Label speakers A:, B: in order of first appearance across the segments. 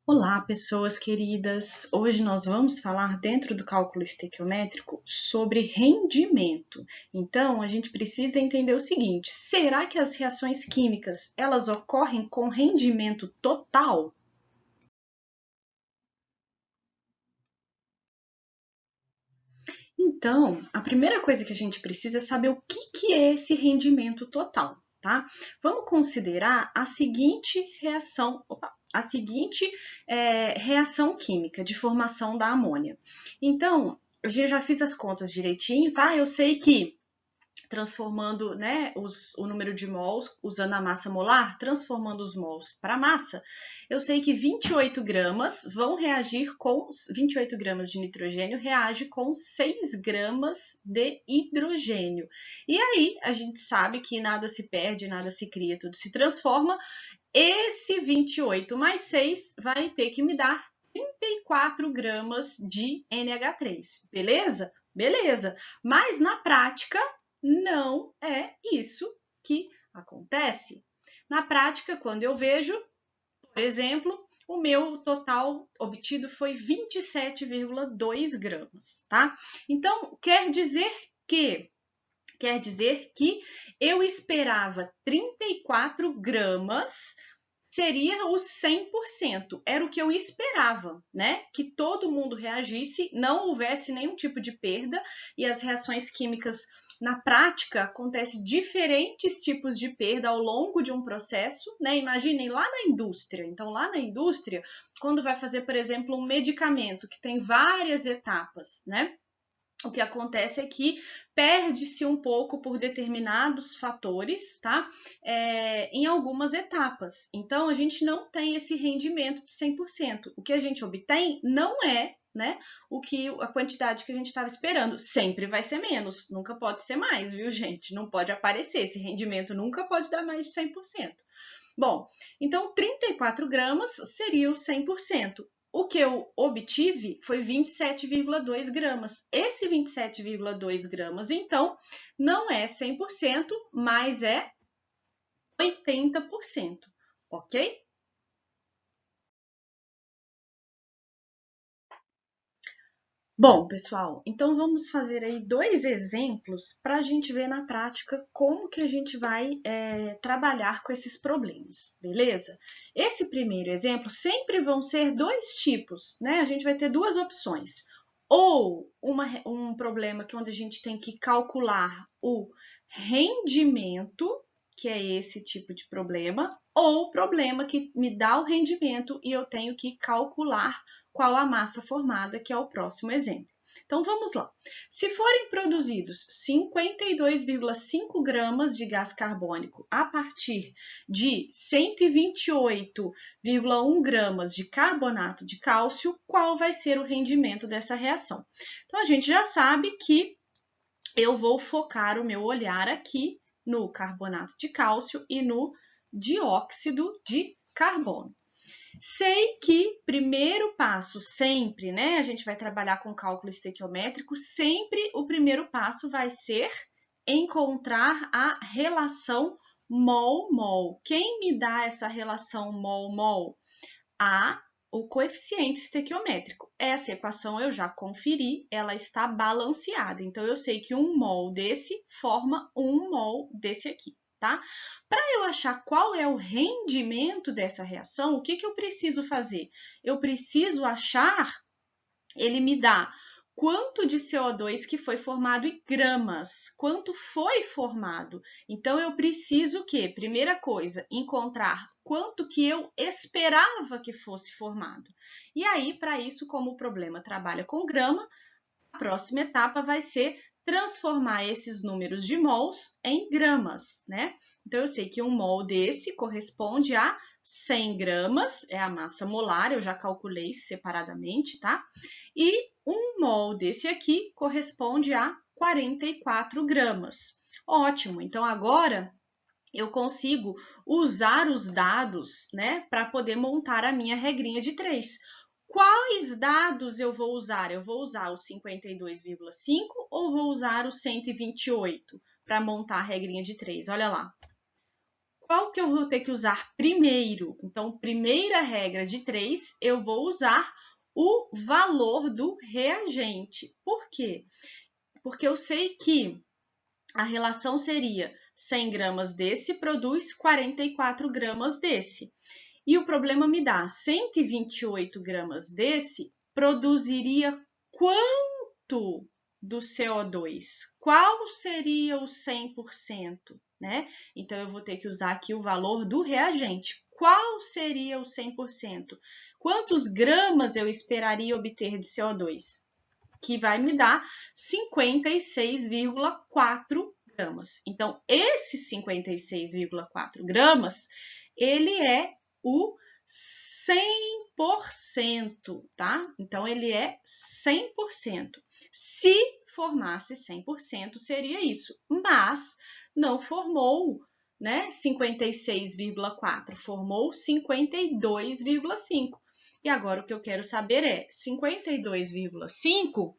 A: Olá, pessoas queridas! Hoje nós vamos falar dentro do cálculo estequiométrico sobre rendimento. Então, a gente precisa entender o seguinte: será que as reações químicas elas ocorrem com rendimento total? Então, a primeira coisa que a gente precisa é saber o que é esse rendimento total, tá? Vamos considerar a seguinte reação, reação química de formação da amônia. Então, eu já fiz as contas direitinho, tá? Eu sei que transformando, né, o número de mols, usando a massa molar, transformando os mols para massa, eu sei que 28 gramas vão reagir com 28 gramas de nitrogênio reage com 6 gramas de hidrogênio. E aí a gente sabe que nada se perde, nada se cria, tudo se transforma. Esse 28 mais 6 vai ter que me dar 34 gramas de NH3, beleza? Beleza. Mas na prática, não é isso que acontece. Na prática, quando eu vejo, por exemplo, o meu total obtido foi 27,2 gramas, tá? Então, quer dizer que eu esperava 34 gramas seria os 100%. Era o que eu esperava, né? Que todo mundo reagisse, não houvesse nenhum tipo de perda e as reações químicas na prática acontecem diferentes tipos de perda ao longo de um processo, né? Imaginem lá na indústria. Então, lá na indústria, quando vai fazer, por exemplo, um medicamento que tem várias etapas, né? O que acontece é que perde-se um pouco por determinados fatores, tá? Em algumas etapas. Então, a gente não tem esse rendimento de 100%. O que a gente obtém não é, né, a quantidade que a gente estava esperando. Sempre vai ser menos, nunca pode ser mais, viu, gente? Não pode aparecer, esse rendimento nunca pode dar mais de 100%. Bom, então 34 gramas seria o 100%. O que eu obtive foi 27,2 gramas. Esse 27,2 gramas, então, não é 100%, mas é 80%, ok? Bom, pessoal, então vamos fazer aí dois exemplos para a gente ver na prática como que a gente vai trabalhar com esses problemas, beleza? Esse primeiro exemplo sempre vão ser dois tipos, né? A gente vai ter duas opções. Ou um problema que onde a gente tem que calcular o rendimento, que é esse tipo de problema, ou problema que me dá o rendimento e eu tenho que calcular qual a massa formada, que é o próximo exemplo. Então vamos lá. Se forem produzidos 52,5 gramas de gás carbônico a partir de 128,1 gramas de carbonato de cálcio, qual vai ser o rendimento dessa reação? Então a gente já sabe que eu vou focar o meu olhar aqui no carbonato de cálcio e no dióxido de carbono. Sei que primeiro passo sempre, né? A gente vai trabalhar com cálculo estequiométrico, sempre o primeiro passo vai ser encontrar a relação mol-mol. Quem me dá essa relação mol-mol? O coeficiente estequiométrico. Essa equação eu já conferi, ela está balanceada. Então, eu sei que um mol desse forma um mol desse aqui, tá? Para eu achar qual é o rendimento dessa reação, o que eu preciso fazer? Eu preciso achar, ele me dá quanto de CO2 que foi formado em gramas, quanto foi formado. Então, eu preciso o quê? Primeira coisa, encontrar quanto que eu esperava que fosse formado. E aí, para isso, como o problema trabalha com grama, a próxima etapa vai ser transformar esses números de mols em gramas, né? Então, eu sei que um mol desse corresponde a 100 gramas, é a massa molar, eu já calculei separadamente, tá? E um mol desse aqui corresponde a 44 gramas. Ótimo, então agora eu consigo usar os dados, né, para poder montar a minha regrinha de 3. Quais dados eu vou usar? Eu vou usar o 52,5 ou vou usar o 128 para montar a regrinha de 3? Olha lá. qual que eu vou ter que usar primeiro? Então, primeira regra de 3, eu vou usar o valor do reagente. Por quê? Porque eu sei que a relação seria 100 gramas desse produz 44 gramas desse. E o problema me dá 128 gramas desse produziria quanto do CO2? Qual seria o 100%? Né? Então, eu vou ter que usar aqui o valor do reagente. Qual seria o 100%? Quantos gramas eu esperaria obter de CO2? Que vai me dar 56,4 gramas. Então, esse 56,4 gramas, ele é o 100%, tá? Então, ele é 100%. Se formasse 100%, seria isso. Mas não formou, né? 56,4, formou 52,5. E agora o que eu quero saber é 52,5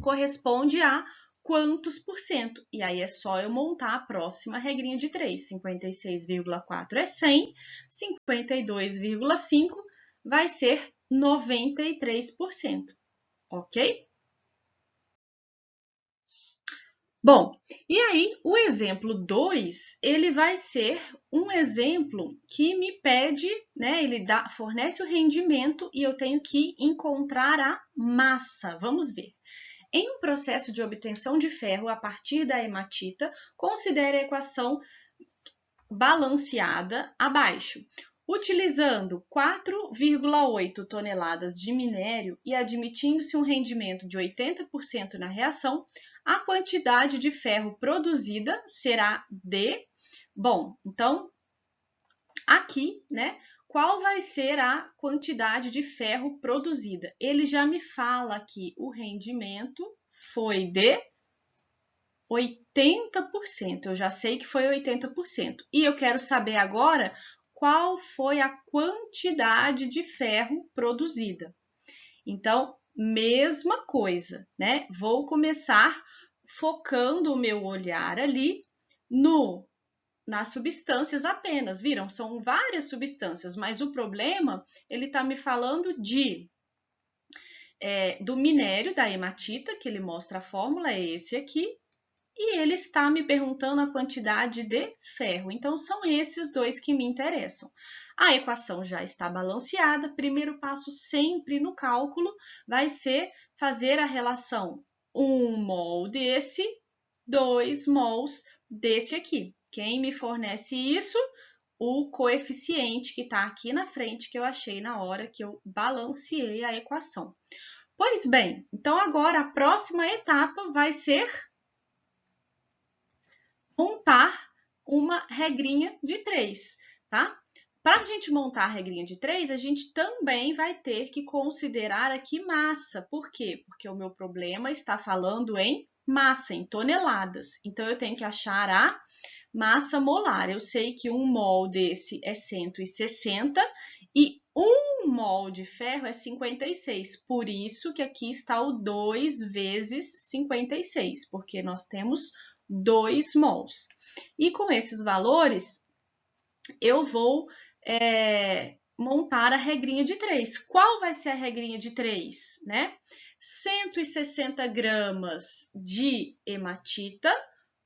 A: corresponde a quantos por cento? E aí é só eu montar a próxima regrinha de 3. 56,4 é 100, 52,5 vai ser 93%, ok? Bom, e aí o exemplo 2, ele vai ser um exemplo que me pede, né, ele fornece o rendimento e eu tenho que encontrar a massa. Vamos ver. Em um processo de obtenção de ferro a partir da hematita, considere a equação balanceada abaixo. Utilizando 4,8 toneladas de minério e admitindo-se um rendimento de 80% na reação, a quantidade de ferro produzida será de... Bom, então, aqui, né? Qual vai ser a quantidade de ferro produzida? Ele já me fala que o rendimento foi de 80%. Eu já sei que foi 80%. E eu quero saber agora qual foi a quantidade de ferro produzida. Então, mesma coisa, né? Vou começar focando o meu olhar ali nas substâncias apenas. Viram? São várias substâncias, mas o problema, ele está me falando do minério, da hematita, que ele mostra a fórmula, é esse aqui, e ele está me perguntando a quantidade de ferro. Então, são esses dois que me interessam. A equação já está balanceada. Primeiro passo sempre no cálculo vai ser fazer a relação 1 mol desse, 2 mols desse aqui. Quem me fornece isso? O coeficiente que está aqui na frente, que eu achei na hora que eu balanceei a equação. Pois bem, então agora a próxima etapa vai ser montar uma regrinha de 3, tá? Para a gente montar a regrinha de 3, a gente também vai ter que considerar aqui massa. Por quê? Porque o meu problema está falando em massa, em toneladas. Então, eu tenho que achar a massa molar. Eu sei que 1 mol desse é 160 e 1 mol de ferro é 56. Por isso que aqui está o 2 vezes 56, porque nós temos 2 mols. E com esses valores, eu vou montar a regrinha de 3. Qual vai ser a regrinha de 3? Né? 160 gramas de hematita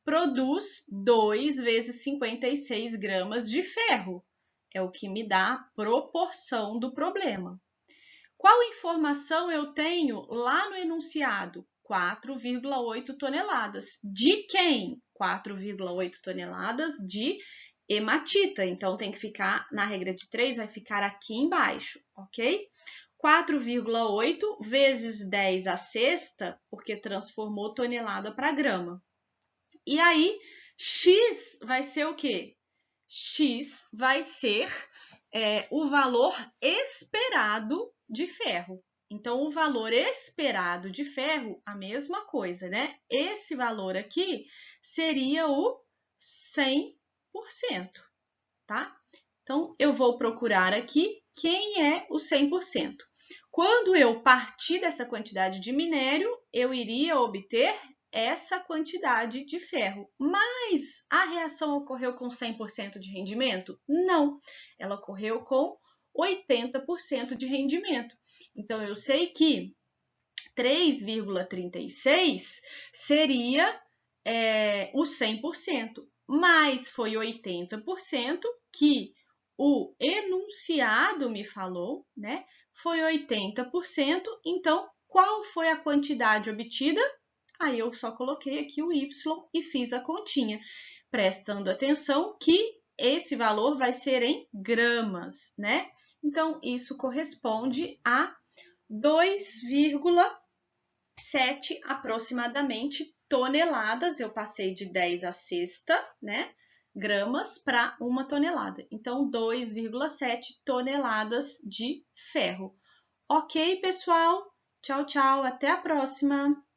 A: produz 2 vezes 56 gramas de ferro. É o que me dá a proporção do problema. Qual informação eu tenho lá no enunciado? 4,8 toneladas. De quem? 4,8 toneladas de hematita. Então, tem que ficar, na regra de 3, vai ficar aqui embaixo, ok? 4,8 vezes 10 a sexta, porque transformou tonelada para grama. E aí, X vai ser o quê? X vai ser o valor esperado de ferro. Então, o valor esperado de ferro, a mesma coisa, né? Esse valor aqui seria o 100%, tá? Então, eu vou procurar aqui quem é o 100%. Quando eu partir dessa quantidade de minério, eu iria obter essa quantidade de ferro. Mas a reação ocorreu com 100% de rendimento? Não, ela ocorreu com 80% de rendimento. Então, eu sei que 3,36 seria o 100%, mas foi 80% que o enunciado me falou, né? Foi 80%, então qual foi a quantidade obtida? Aí eu só coloquei aqui o Y e fiz a continha, prestando atenção que esse valor vai ser em gramas, né? Então, isso corresponde a 2,7 aproximadamente toneladas. Eu passei de 10 a sexta, né? Gramas para 1 tonelada. Então, 2,7 toneladas de ferro. Ok, pessoal? Tchau, tchau. Até a próxima!